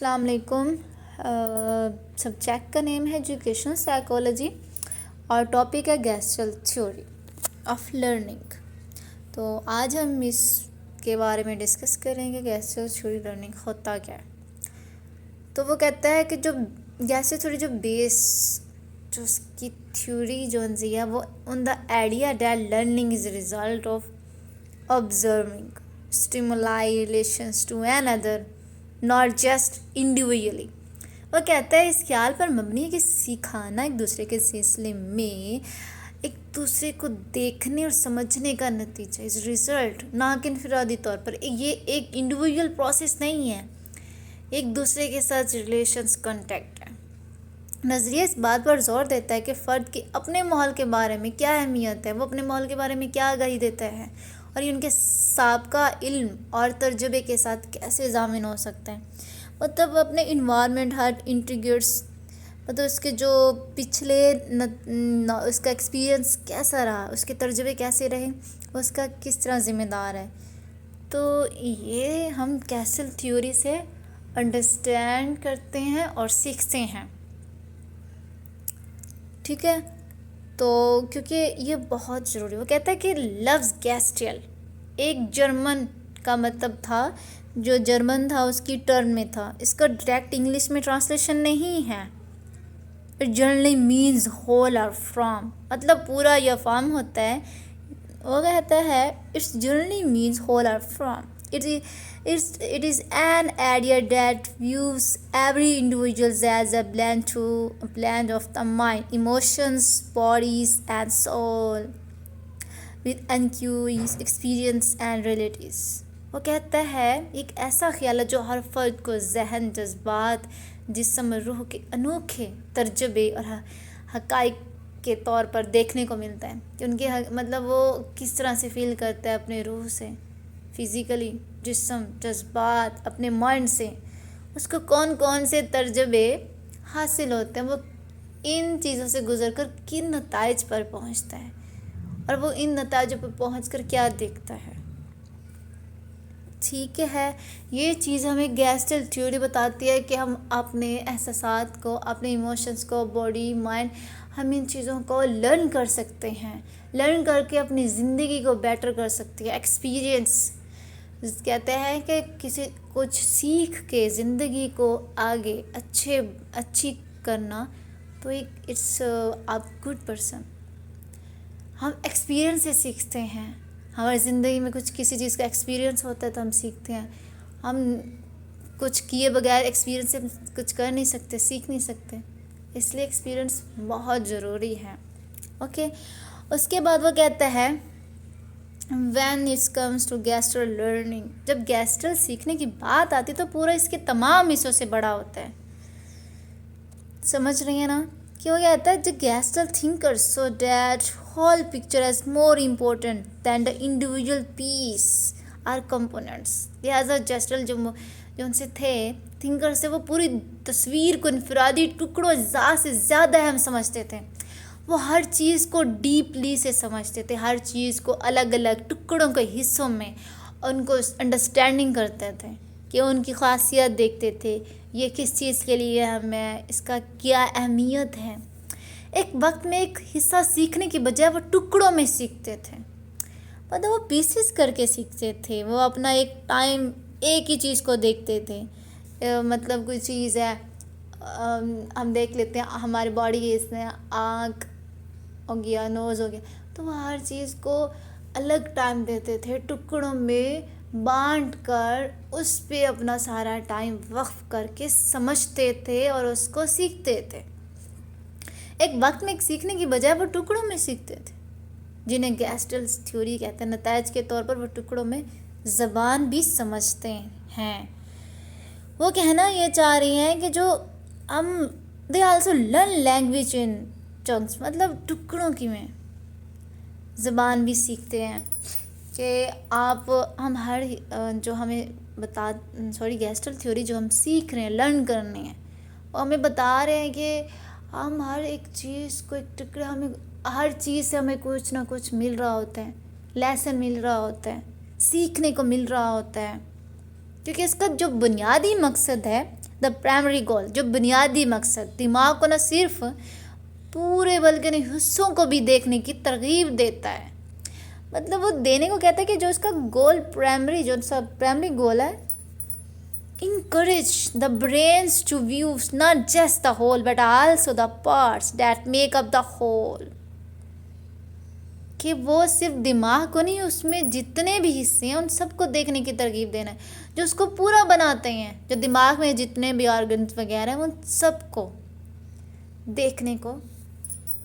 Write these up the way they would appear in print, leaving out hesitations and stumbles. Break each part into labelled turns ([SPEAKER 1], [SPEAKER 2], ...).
[SPEAKER 1] السلام علیکم. سبجیکٹ کا نیم ہے ایجوکیشنل سائیکالوجی اور ٹاپک ہے گیسٹرل تھیوری آف لرننگ. تو آج ہم اس کے بارے میں ڈسکس کریں گے گیسٹرل تھیوری لرننگ ہوتا کیا ہے. تو وہ کہتا ہے کہ جو گیسٹرل تھیوری جو بیس جو اس کی تھیوری جو ہے وہ in the idea that learning is a result of observing stimuli relations to another not just individually. وہ کہتا ہے اس خیال پر مبنی ہے کہ سکھانا ایک دوسرے کے سلسلے میں ایک دوسرے کو دیکھنے اور سمجھنے کا نتیجہ از ریزلٹ، نہ کہ انفرادی طور پر. یہ ایک انڈیویجول پروسیس نہیں ہے، ایک دوسرے کے ساتھ ریلیشنز کانٹیکٹ ہے. نظریہ اس بات پر زور دیتا ہے کہ فرد کے اپنے ماحول کے بارے میں کیا اہمیت ہے، وہ اپنے ماحول کے بارے میں کیا آگاہی دیتا ہے اور یہ ان کے سابقہ علم اور تجربے کے ساتھ کیسے ضامن ہو سکتے ہیں. مطلب اپنے انوائرمنٹ ہر انٹیگریٹس، مطلب اس کے جو پچھلے اس کا ایکسپیرئنس کیسا رہا، اس کے تجربے کیسے رہے، اس کا کس طرح ذمہ دار ہے. تو یہ ہم گیسٹرل تھیوری سے انڈرسٹینڈ کرتے ہیں اور سیکھتے ہیں. ٹھیک ہے، تو کیونکہ یہ بہت ضروری. وہ کہتا ہے کہ لفظ گیسٹرل ایک جرمن کا مطلب تھا، جو جرمن تھا اس کی ٹرم میں تھا. اس کا ڈائریکٹ انگلش میں ٹرانسلیشن نہیں ہے. اٹ جنرلی مینز ہول اور فرام، مطلب پورا یا فارم ہوتا ہے. وہ کہتا ہے اٹس جنرلی مینز ہول اور from. It is an idea that views every individual as a blend of the mind, emotions, bodies, and soul, with unconscious experience and realities. وہ کہتا ہے ایک ایسا خیال ہے جو ہر فرد کو ذہن، جذبات، جسم اور روح کے انوکھے تجربے اور حقائق کے طور پر دیکھنے کو ملتا ہے. کہ ان کے مطلب وہ کس طرح سے فیل کرتا ہے اپنے روح سے، فزیکلی، جسم، جذبات، اپنے مائنڈ سے، اس کو کون کون سے تجربے حاصل ہوتے ہیں، وہ ان چیزوں سے گزر کر کن نتائج پر پہنچتا ہے اور وہ ان نتائجوں پر پہنچ کر کیا دیکھتا ہے. ٹھیک ہے، یہ چیز ہمیں گیسٹرل تھیوری بتاتی ہے کہ ہم اپنے احساسات کو، اپنے ایموشنز کو، باڈی، مائنڈ، ہم ان چیزوں کو لرن کر سکتے ہیں. لرن کر کے اپنی زندگی کو بیٹر کر سکتے ہیں. ایکسپیرئنس کہتے ہیں کہ کسی کچھ سیکھ کے زندگی کو آگے اچھی کرنا، تو ایک اٹس اے گڈ پرسن. ہم ایکسپیرئنس سے سیکھتے ہیں. ہماری زندگی میں کسی چیز کا ایکسپیرئنس ہوتا ہے تو ہم سیکھتے ہیں. ہم کچھ کیے بغیر ایکسپیرئنس سے کچھ کر نہیں سکتے، سیکھ نہیں سکتے. اس لیے ایکسپیرئنس بہت ضروری ہے. اوکے، اس کے بعد وہ کہتا ہے when it comes to gestalt learning، جب گیسٹرل سیکھنے کی بات آتی تو پورا اس کے تمام حصوں سے بڑا ہوتا ہے. سمجھ رہی ہیں نا؟ کیوں کہتا ہے the gestalt thinkers so that whole picture is more important than the individual piece or components. لہٰذا گیسٹرل جو ان سے تھے تھنکر سے، وہ پوری تصویر کو انفرادی ٹکڑوں اجزاء سے زیادہ اہم سمجھتے تھے. وہ ہر چیز کو ڈیپلی سے سمجھتے تھے، ہر چیز کو الگ الگ ٹکڑوں کے حصوں میں ان کو انڈرسٹینڈنگ کرتے تھے، کہ ان کی خاصیت دیکھتے تھے، یہ کس چیز کے لیے ہمیں، اس کا کیا اہمیت ہے. ایک وقت میں ایک حصہ سیکھنے کی بجائے وہ ٹکڑوں میں سیکھتے تھے، مطلب وہ پیسز کر کے سیکھتے تھے. وہ اپنا ایک ٹائم ایک ہی چیز کو دیکھتے تھے. مطلب کوئی چیز ہے، ہم دیکھ لیتے ہیں ہماری باڈی کے اس میں آنکھ ہو گیا، نوز ہو گیا، تو وہ ہر چیز کو الگ ٹائم دیتے تھے، ٹکڑوں میں بانٹ کر اس پہ اپنا سارا ٹائم وقف کر کے سمجھتے تھے اور اس کو سیکھتے تھے. ایک وقت میں سیکھنے کی بجائے وہ ٹکڑوں میں سیکھتے تھے، جنہیں گیسٹرل تھیوری کہتے ہیں. نتائج کے طور پر وہ ٹکڑوں میں زبان بھی سمجھتے ہیں. وہ کہنا یہ چاہ رہی ہیں کہ جو ہم they also learn language in chunks, مطلب ٹکڑوں کی میں زبان بھی سیکھتے ہیں. کہ ہم ہر جو ہمیں گیسٹرل تھیوری جو ہم سیکھ رہے ہیں، لرن کرنے ہیں، وہ ہمیں بتا رہے ہیں کہ ہم ہر ایک چیز کو ایک ٹکڑا، ہمیں ہر چیز سے ہمیں کچھ نہ کچھ مل رہا ہوتا ہے، لیسن مل رہا ہوتا ہے، سیکھنے کو مل رہا ہوتا ہے. کیونکہ اس کا جو بنیادی مقصد ہے دا پرائمری گول، جو بنیادی مقصد دماغ کو نہ صرف پورے بلکہ نہیں حصوں کو بھی دیکھنے کی ترغیب دیتا ہے. مطلب وہ دینے کو کہتا ہے کہ جو اس کا گول پرائمری گول ہے، encourage the brains to view not just the whole but also the parts that make up the whole. کہ وہ صرف دماغ کو نہیں، اس میں جتنے بھی حصے ہیں ان سب کو دیکھنے کی ترغیب دینا ہے، جو اس کو پورا بناتے ہیں. جو دماغ میں جتنے بھی آرگنز وغیرہ ہیں ان سب کو دیکھنے کو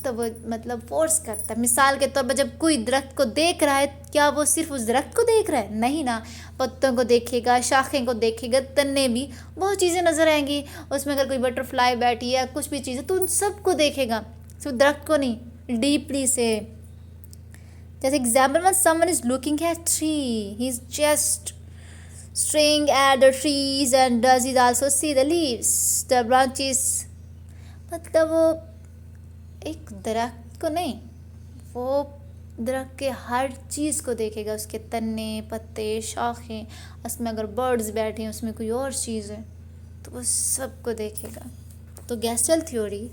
[SPEAKER 1] تو وہ مطلب فورس کرتا ہے. مثال کے طور پر جب کوئی درخت کو دیکھ رہا ہے، کیا وہ صرف اس درخت کو دیکھ رہا ہے؟ نہیں نا، پتوں کو دیکھے گا، شاخیں کو دیکھے گا، تنے بھی، بہت چیزیں نظر آئیں گی. اس میں اگر کوئی بٹر فلائی بیٹھی ہے، کچھ بھی چیز ہے، تو ان سب کو دیکھے گا، صرف درخت کو نہیں، ڈیپلی سے. جیسے example when someone is looking at tree, he's just staring at the trees and does he also see the leaves, the branches. مطلب وہ ایک درخت کو نہیں، وہ درخت کے ہر چیز کو دیکھے گا، اس کے تنے، پتے، شاخیں، اس میں اگر برڈز بیٹھے ہیں، اس میں کوئی اور چیز ہے تو وہ سب کو دیکھے گا. تو گیسٹل تھیوری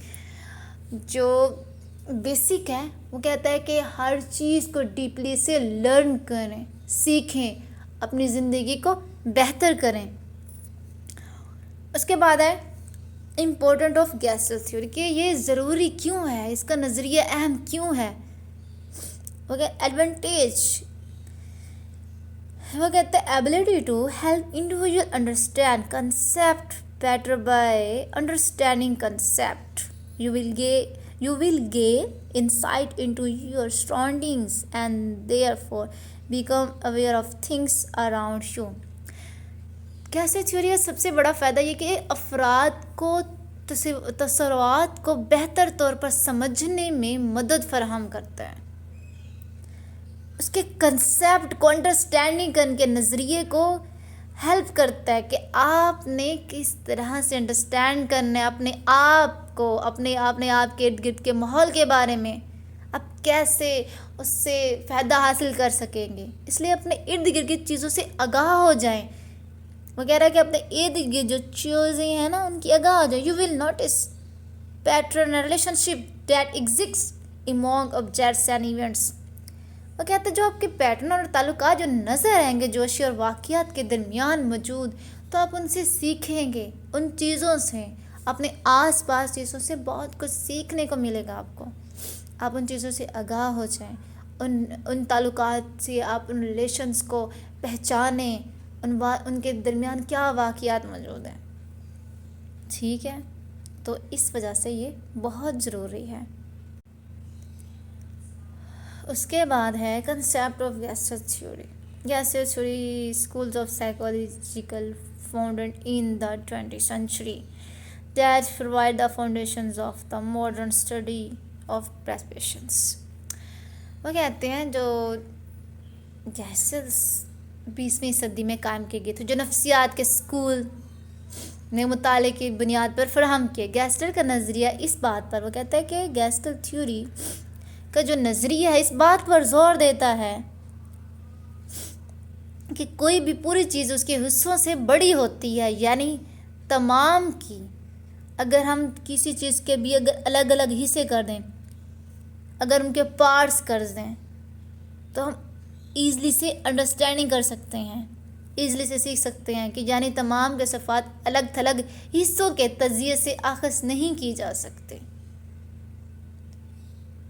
[SPEAKER 1] جو بیسک ہے وہ کہتا ہے کہ ہر چیز کو ڈیپلی سے لرن کریں، سیکھیں، اپنی زندگی کو بہتر کریں. اس کے بعد ہے امپورٹنٹ آف گیسٹل تھیوری، کہ یہ ضروری کیوں ہے، اس کا نظریہ اہم کیوں ہے. وہ کہ ایڈوانٹیج، وہ کہتے ہیں ability to help individual understand concept better by understanding concept. You will gain insight into your surroundings and therefore become aware of things around you. کیسے تھیوری کا سب سے بڑا فائدہ یہ کہ افراد کو تصورات کو بہتر طور پر سمجھنے میں مدد فراہم کرتا ہے. اس کے کنسیپٹ کو انڈرسٹینڈنگ کرنے کے نظریے کو ہیلپ کرتا ہے کہ آپ نے کس طرح سے انڈرسٹینڈ کرنا ہے اپنے آپ کو، اپنے آپ کے ارد گرد کے ماحول کے بارے میں، آپ کیسے اس سے فائدہ حاصل کر سکیں گے. اس لیے اپنے ارد گرد کی چیزوں سے آگاہ ہو جائیں. وہ کہہ رہا ہے کہ اپنے ارد گرد جو چیزیں ہیں نا ان کی آگاہ ہو جائیں. You will notice pattern relationship that exist among objects and events. وہ کہتے ہیں جو آپ کے پیٹرن اور تعلقات جو نظر آئیں گے جو اشیاء اور واقعات کے درمیان موجود، تو آپ ان سے سیکھیں گے، ان چیزوں سے، اپنے آس پاس چیزوں سے بہت کچھ سیکھنے کو ملے گا آپ کو. آپ ان چیزوں سے آگاہ ہو جائیں، ان تعلقات سے آپ ان ریلیشنز کو پہچانیں، ان کے درمیان کیا واقعات موجود ہیں. ٹھیک ہے، تو اس وجہ سے یہ بہت ضروری ہے. اس کے بعد ہے concept of gestalt theory. Gestalt theory schools of psychological founded in the 20th century that provide the foundations of the modern study of perceptions. وہ کہتے ہیں جو گیسٹلز 20ویں صدی میں قائم کیے گئے تھے، جو نفسیات کے اسکول نے مطالعے کی بنیاد پر فراہم کیے. گیسٹل کا نظریہ اس بات پر، وہ کہتا ہے کہ گیسٹل تھیوری کا جو نظریہ ہے اس بات پر زور دیتا ہے کہ کوئی بھی پوری چیز اس کے حصوں سے بڑی ہوتی ہے. یعنی تمام کی اگر ہم کسی چیز کے بھی اگر الگ الگ حصے کر دیں، اگر ان کے پارٹس کر دیں، تو ہم ایزلی سے انڈرسٹینڈنگ کر سکتے ہیں، ایزلی سے سیکھ سکتے ہیں کہ یعنی تمام کے صفات الگ تھلگ حصوں کے تجزیے سے اخذ نہیں کی جا سکتے،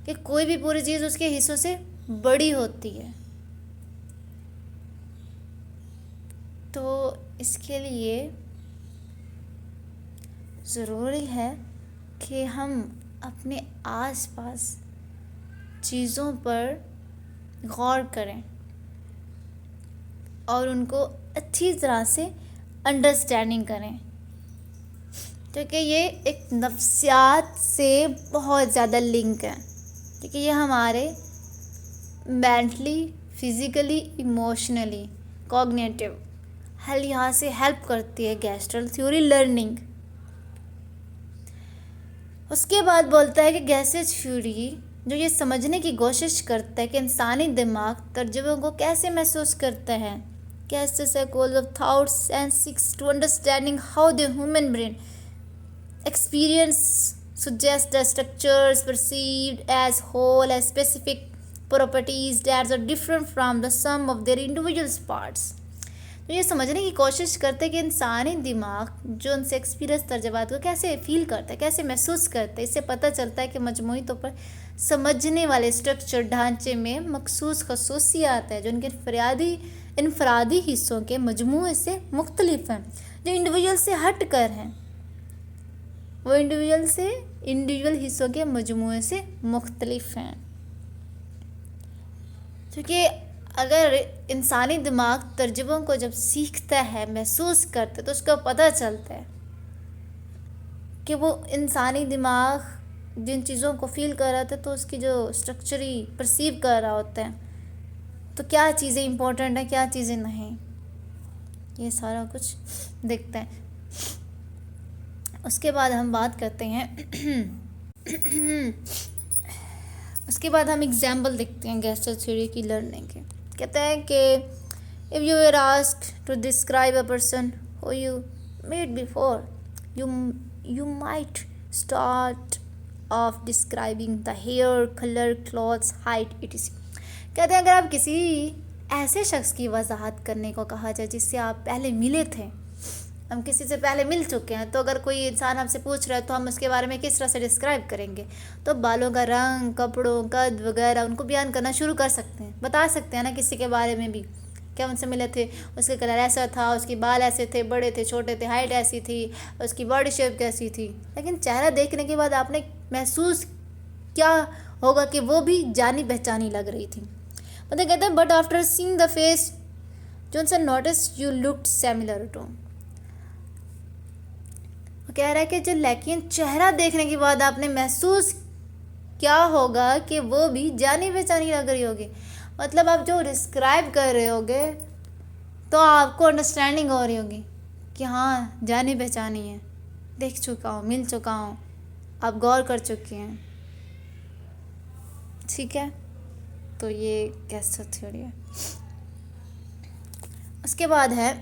[SPEAKER 1] کہ کوئی بھی پوری چیز اس کے حصوں سے بڑی ہوتی ہے. تو اس کے لیے ضروری ہے کہ ہم اپنے آس پاس چیزوں پر غور کریں اور ان کو اچھی طرح سے انڈرسٹینڈنگ کریں، کیونکہ یہ ایک نفسیات سے بہت زیادہ لنک ہے، کیونکہ یہ ہمارے مینٹلی، فزیکلی، ایموشنلی، کوگنیٹیو ہر یہاں سے ہیلپ کرتی ہے گیسٹل تھیوری لرننگ. اس کے بعد بولتا ہے کہ گیسٹل تھیوری جو یہ سمجھنے کی کوشش کرتا ہے کہ انسانی دماغ تجربوں کو کیسے محسوس کرتا ہے، Casts a coil of thoughts and seeks to understanding how the human brain experience suggests the structures perceived as whole as specific properties that are different from the sum of their individual parts. تو یہ سمجھنے کی کوشش کرتے کہ انسانی دماغ جو ان سے ایکسپیرینس ترجمات کو کیسے فیل کرتا ہے، کیسے محسوس کرتا ہے. اس سے پتہ چلتا ہے کہ مجموعی طور پر سمجھنے والے اسٹرکچر ڈھانچے میں مخصوص خصوصیات ہیں جو ان کے انفرادی حصوں کے مجموعے سے مختلف ہیں، جو انڈیویجول سے ہٹ کر ہیں. وہ انڈیویجول حصوں کے مجموعے سے مختلف ہیں. کیونکہ اگر انسانی دماغ ترجموں کو جب سیکھتا ہے، محسوس کرتا ہے، تو اس کو پتہ چلتا ہے کہ وہ انسانی دماغ جن چیزوں کو فیل کر رہا تھا تو اس کی جو اسٹرکچری پرسیو کر رہا ہوتا ہے، تو کیا چیزیں امپورٹنٹ ہیں، کیا چیزیں نہیں، یہ سارا کچھ دیکھتے ہیں. اس کے بعد ہم بات کرتے ہیں اس کے بعد ہم ایگزامپل دیکھتے ہیں گیسٹل تھیوری کی لرننگ کے. کہتے ہیں کہ if you were asked to describe a person who you met before, you might start off describing the hair, color, clothes, height, etc. کہتے ہیں اگر آپ کسی ایسے شخص کی وضاحت کرنے کو کہا جائے جس سے آپ پہلے ملے تھے، ہم کسی سے پہلے مل چکے ہیں، تو اگر کوئی انسان ہم سے پوچھ رہا ہے تو ہم اس کے بارے میں کس طرح سے ڈسکرائب کریں گے؟ تو بالوں کا رنگ، کپڑوں، قد وغیرہ ان کو بیان کرنا شروع کر سکتے ہیں. بتا سکتے ہیں نا کسی کے بارے میں بھی کہ ہم ان سے ملے تھے، اس کا کلر ایسا تھا، اس کے بال ایسے تھے، بڑے تھے، چھوٹے تھے، ہائٹ ایسی تھی، اس کی باڈی شیپ کیسی تھی. لیکن چہرہ دیکھنے کے بعد آپ نے محسوس کیا ہوگا کہ وہ بھی جانی پہچانی لگ رہی تھی. مطلب کہتے ہیں but after seeing the face Johnson notice you looked similar to. کہہ رہا ہے کہ جو لیکن چہرہ دیکھنے کے بعد آپ نے محسوس کیا ہوگا کہ وہ بھی جانی پہچانی لگ رہی ہوگی. مطلب آپ جو ڈسکرائب کر رہے ہوگے تو آپ کو انڈرسٹینڈنگ ہو رہی ہوگی کہ ہاں جانی پہچانی ہے، دیکھ چکا ہوں، مل چکا ہوں، آپ غور کر چکے ہیں. ٹھیک ہے، تو یہ گیسٹل تھیوری ہے. اس کے بعد ہے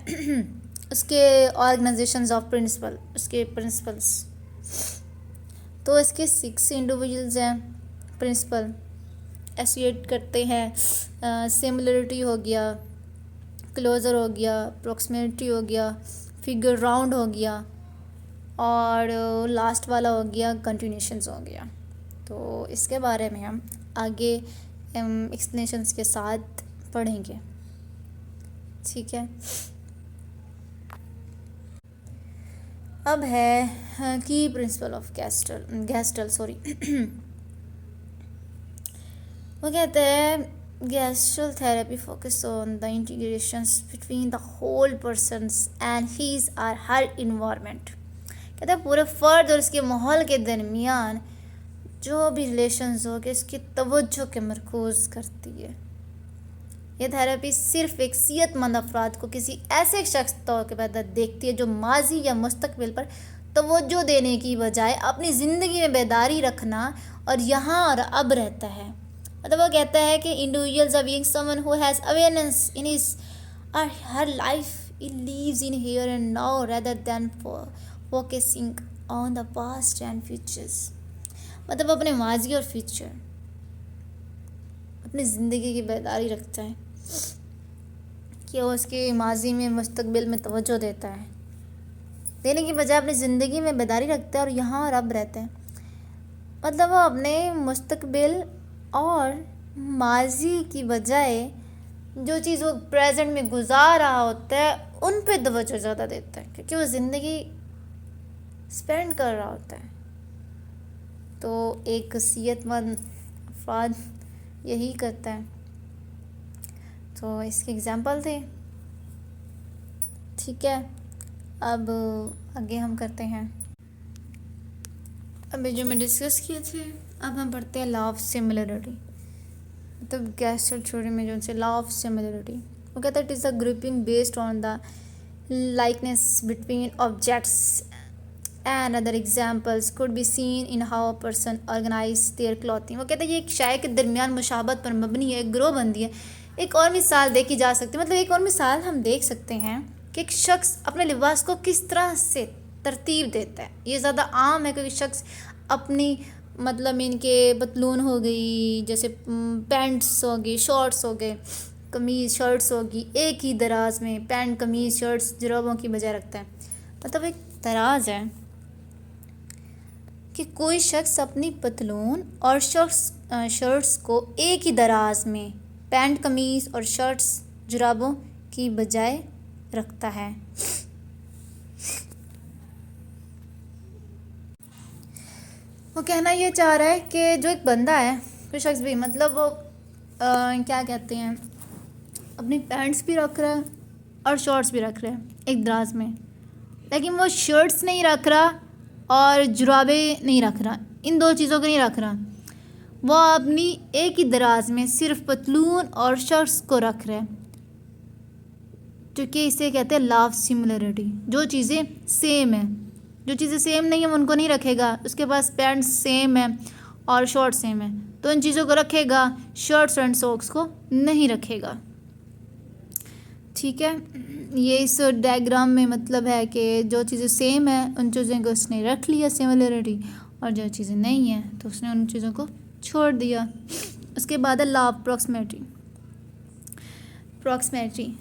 [SPEAKER 1] اس کے آرگنائزیشنز آف پرنسپل، اس کے پرنسپلس. تو اس کے 6 انڈیویجولز ہیں پرنسپل ایسوسیٹ کرتے ہیں. سملرٹی ہو گیا، کلوزر ہو گیا، پروکسیمیٹی ہو گیا، فگر راؤنڈ ہو گیا، اور لاسٹ والا ہو گیا کنٹینیوشنز ہو گیا. تو اس کے بارے میں ہم آگے ایکسپلینیشنز کے ساتھ پڑھیں گے. ٹھیک ہے، اب ہے کی پرنسپل آف گیسٹل. وہ کہتے ہیں gestalt therapy focus on the integrations between the whole persons and his or her environment. کہتے ہیں پورے فرد اور اس کے ماحول کے درمیان جو بھی ریلیشنز ہو کہ اس کی توجہ کے مرکوز کرتی ہے. یہ تھراپی صرف ایک صحت مند افراد کو کسی ایسے شخص طور کے بعد دیکھتی ہے جو ماضی یا مستقبل پر توجہ دینے کی بجائے اپنی زندگی میں بیداری رکھنا اور یہاں اور اب رہتا ہے. مطلب وہ کہتا ہے کہ انڈیویجولز آر بینگ سمن who has awareness in his or her life it leaves in here and now rather than focusing on the past and futures. مطلب اپنے ماضی اور فیوچر، اپنی زندگی کی بیداری رکھتا ہے کہ وہ اس کے ماضی میں مستقبل میں توجہ دیتا ہے، دینے کی بجائے اپنی زندگی میں بیداری رکھتا ہے اور یہاں اور اب رہتا ہے. مطلب وہ اپنے مستقبل اور ماضی کی بجائے جو چیز وہ پریزنٹ میں گزار رہا ہوتا ہے ان پہ توجہ زیادہ دیتا ہے کیونکہ وہ زندگی اسپینڈ کر رہا ہوتا ہے. تو ایک صحت مند افراد یہی کرتا ہے. تو اس کے اگزامپل تھے. ٹھیک ہے، اب آگے ہم کرتے ہیں ابھی جو میں ڈسکس کیے تھے. اب ہم پڑھتے ہیں لا آف سملرٹی. مطلب گیسٹل تھیوری میں جو ان سے لا آف سملرٹی وہ کہتا ہے it is a grouping based on the likeness between objects and other examples could be seen in how a person organise their clothing. وہ کہتے ہیں یہ ایک شے کے درمیان مشابہت پر مبنی ہے، ایک گروہ بندی ہے ایک اور مثال دیکھی جا سکتی ہے، مطلب ایک اور مثال ہم دیکھ سکتے ہیں کہ ایک شخص اپنے لباس کو کس طرح سے ترتیب دیتا ہے. یہ زیادہ عام ہے کہ شخص اپنی مطلب ان کے پتلون ہو گئی، جیسے پینٹس ہو گئی، شارٹس ہو گئے، قمیض شرٹس ہوگی، ایک ہی دراز میں پینٹ قمیض شرٹس جرابوں کی بجائے رکھتا ہے. مطلب ایک دراز ہے کہ کوئی شخص اپنی پتلون اور شرٹس کو ایک ہی دراز میں پینٹ قمیض اور شرٹس جرابوں کی بجائے رکھتا ہے. وہ کہنا یہ چاہ رہا ہے کہ جو ایک بندہ ہے، کوئی شخص بھی، مطلب وہ کیا کہتے ہیں، اپنی پینٹس بھی رکھ رہا ہے اور شارٹس بھی رکھ رہا ہے ایک دراز میں، لیکن وہ شرٹس نہیں رکھ رہا اور جرابیں نہیں رکھ رہا، ان دو چیزوں کو نہیں رکھ رہا. وہ اپنی ایک ہی دراز میں صرف پتلون اور شرٹس کو رکھ رہا ہے، کیونکہ اسے کہتے ہیں لا آف سملرٹی. جو چیزیں سیم ہیں، جو چیزیں سیم نہیں ہیں ان کو نہیں رکھے گا. اس کے پاس پینٹ سیم ہے اور شارٹ سیم ہے تو ان چیزوں کو رکھے گا، شرٹس اینڈ ساکس کو نہیں رکھے گا. ٹھیک ہے، یہ اس ڈائیگرام میں مطلب ہے کہ جو چیزیں سیم ہیں ان چیزوں کو اس نے رکھ لیا سملرٹی، اور جو چیزیں نہیں ہیں تو اس نے ان چیزوں کو چھوڑ دیا. اس کے بعد ہے لا آف پروکسیمیٹری.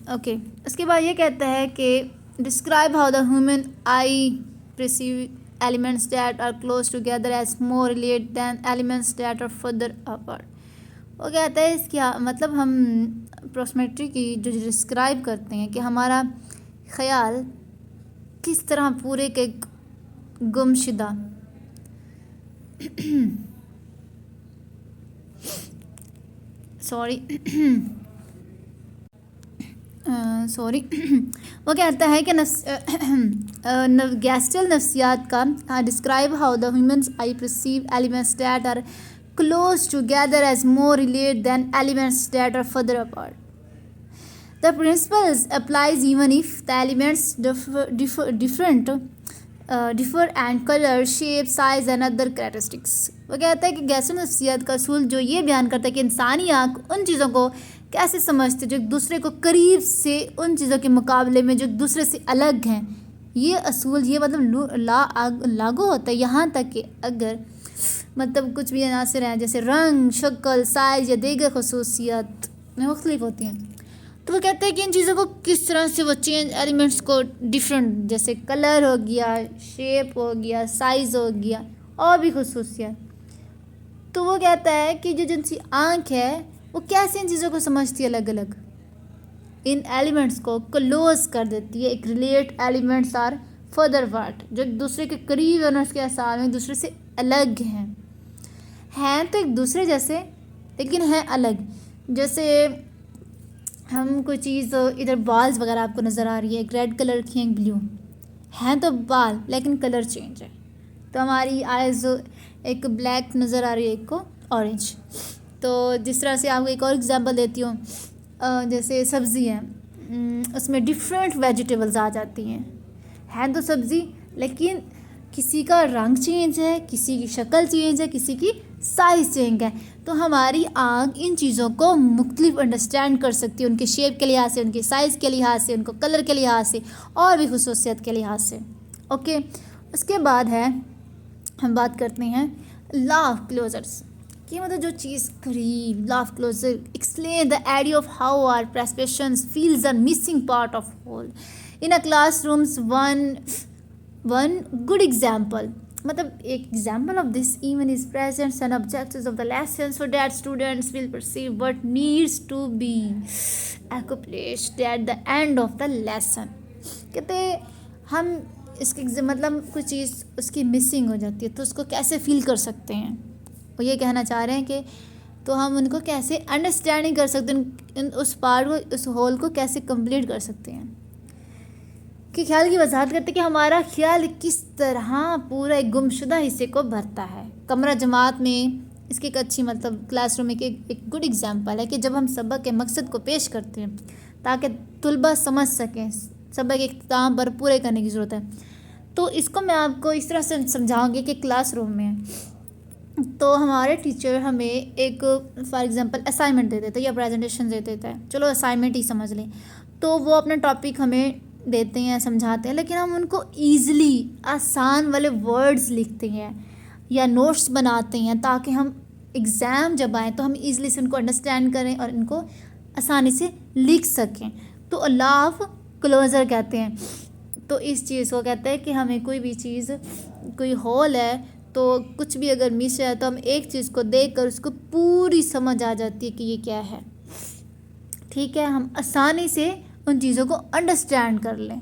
[SPEAKER 1] اوکے، اس کے بعد یہ کہتا ہے کہ describe how the human eye perceive elements that are close together as more relate than elements that are further apart. وہ کہتا ہے اس کی مطلب ہم پروکسیمیٹری کی جو ڈسکرائب کرتے ہیں کہ ہمارا خیال کس طرح پورے کے گمشدہ وہ کہتا ہے کہ گیسٹل نفسیات کا describe how the humans eye perceive elements that are close together as more relate than elements that are further apart. The principle applies even if the elements differ and color, shape, size and other characteristics. وہ کہتا ہے کہ Gestalt نفسیات کا اصول جو یہ بیان کرتا ہے کہ انسانی آنکھ ان چیزوں کو کیسے سمجھتے جو ایک دوسرے کو قریب سے ان چیزوں کے مقابلے میں جو ایک دوسرے سے الگ ہیں. یہ اصول یہ مطلب لاگو ہوتا ہے یہاں تک کہ اگر مطلب کچھ بھی عناصر ہیں جیسے رنگ، شکل، سائز یا دیگر خصوصیات میں مختلف ہوتی ہیں. تو وہ کہتے ہیں کہ ان چیزوں کو کس طرح سے وہ چینج ایلیمنٹس کو ڈفرینٹ، جیسے کلر ہو گیا، شیپ ہو گیا، سائز ہو گیا اور بھی خصوصیات. تو وہ کہتا ہے کہ جو جن سی آنکھ ہے وہ کیسے ان چیزوں کو سمجھتی ہے، الگ الگ ان ایلیمنٹس کو کلوز کر دیتی ہے. ایک relate elements are further part, جو ایک دوسرے کے قریب ہیں، اس کے اثار میں ایک دوسرے سے الگ ہیں تو ایک دوسرے جیسے لیکن ہیں الگ. جیسے ہم کوئی چیز ادھر بالز وغیرہ آپ کو نظر آ رہی ہے، ایک ریڈ کلر کی ایک بلیو ہیں تو بال لیکن کلر چینج ہے. تو ہماری آئیز ایک بلیک نظر آ رہی ہے، ایک کو اورنج. تو جس طرح سے آپ کو ایک اور ایگزامپل دیتی ہوں، جیسے سبزی ہے، اس میں ڈفرینٹ ویجیٹیبلز آ جاتی ہیں تو سبزی لیکن کسی کا رنگ چینج ہے، کسی کی شکل چینج ہے، کسی کی سائز چینج ہے. تو ہماری آنکھ ان چیزوں کو مختلف انڈرسٹینڈ کر سکتی ہے، ان کے شیپ کے لحاظ سے، ان کے سائز کے لحاظ سے، ان کو کلر کے لحاظ سے اور بھی خصوصیت کے لحاظ سے. اوکے، اس کے بعد ہے ہم بات کرتے ہیں لا آف کلوزرس کہ مطلب جو چیز قریب. Law of closure explain the idea of how our perceptions fills our missing part of whole in a classrooms رومز. ون گڈ ایگزامپل، مطلب ایک example of this even is presents and objects of the lesson so that students will perceive what needs to be accomplished at the end of the lesson. کہتے ہم اس کے مطلب کوئی چیز اس کی مسنگ ہو جاتی ہے تو اس کو کیسے فیل کر سکتے ہیں. وہ یہ کہنا چاہ رہے ہیں کہ تو ہم ان کو کیسے انڈرسٹینڈنگ کر سکتے ہیں، اس پارٹ کو، اس ہول کو کیسے کمپلیٹ کر سکتے ہیں. کہ خیال کی وضاحت کرتے کہ ہمارا خیال کس طرح پورا ایک گمشدہ حصے کو بھرتا ہے. کمرہ جماعت میں اس کی ایک اچھی مطلب کلاس روم میں ایک گڈ ایگزامپل ہے کہ جب ہم سبق کے مقصد کو پیش کرتے ہیں تاکہ طلبہ سمجھ سکیں، سبق کے اختتام پر پورے کرنے کی ضرورت ہے. تو اس کو میں آپ کو اس طرح سے سمجھاؤں گی کہ کلاس روم میں تو ہمارے ٹیچر ہمیں ایک فار ایگزامپل اسائنمنٹ دے دیتے ہیں یا پریزنٹیشن دے دیتا ہے، چلو اسائنمنٹ ہی سمجھ لیں، تو وہ اپنا ٹاپک ہمیں دیتے ہیں، سمجھاتے ہیں، لیکن ہم ان کو ایزلی آسان والے ورڈز لکھتے ہیں یا نوٹس بناتے ہیں تاکہ ہم ایگزام جب آئیں تو ہم ایزلی سے ان کو انڈرسٹینڈ کریں اور ان کو آسانی سے لکھ سکیں. تو اللہ آف کلوزر کہتے ہیں. تو اس چیز کو کہتے ہیں کہ ہمیں کوئی بھی چیز، کوئی ہول ہے تو کچھ بھی اگر مس ہے تو ہم ایک چیز کو دیکھ کر اس کو پوری سمجھ آ جاتی ہے کہ یہ کیا ہے. ٹھیک ہے، ہم آسانی سے ان چیزوں کو انڈرسٹینڈ کر لیں.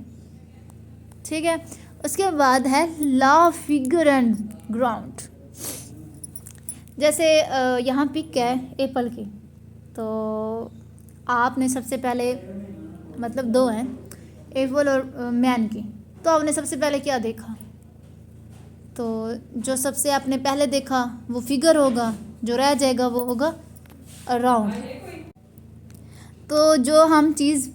[SPEAKER 1] ٹھیک ہے. اس کے بعد ہے لا فگر اینڈ گراؤنڈ. جیسے یہاں پک ہے ایپل کی، تو آپ نے سب سے پہلے، مطلب دو ہیں، ایپل اور مین کی، تو آپ نے سب سے پہلے کیا دیکھا؟ تو جو سب سے آپ نے پہلے دیکھا وہ فگر ہوگا، جو رہ جائے گا وہ ہوگا راؤنڈ. تو جو ہم چیز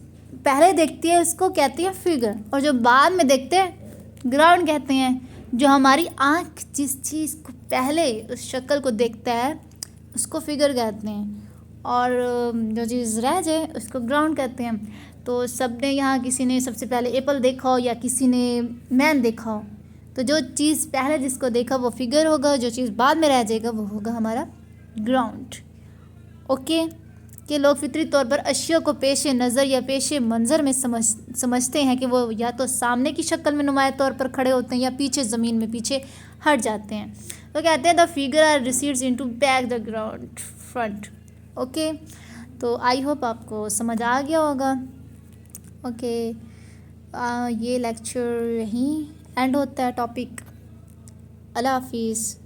[SPEAKER 1] پہلے دیکھتی ہے اس کو کہتی ہے فگر، اور جو بعد میں دیکھتے ہیں گراؤنڈ کہتے ہیں. جو ہماری آنکھ جس چیز کو پہلے اس شکل کو دیکھتا ہے اس کو فگر کہتے ہیں، اور جو چیز رہ جائے اس کو گراؤنڈ کہتے ہیں. تو سب نے یہاں کسی نے سب سے پہلے ایپل دیکھا ہو یا کسی نے مین دیکھا ہو، تو جو چیز پہلے جس کو دیکھا وہ فگر ہوگا، جو چیز بعد میں رہ جائے گا وہ ہوگا ہمارا گراؤنڈ. اوکے. کہ لوگ فطری طور پر اشیاء کو پیش نظر یا پیش منظر میں سمجھتے ہیں کہ وہ یا تو سامنے کی شکل میں نمایاں طور پر کھڑے ہوتے ہیں یا پیچھے زمین میں پیچھے ہٹ جاتے ہیں. تو کہتے ہیں the figure or recedes into back the ground front. Okay. تو آئی ہوپ آپ کو سمجھ آ گیا ہوگا. اوکے. یہ لیکچر یہیں اینڈ ہوتا ہے ٹاپک. اللہ حافظ.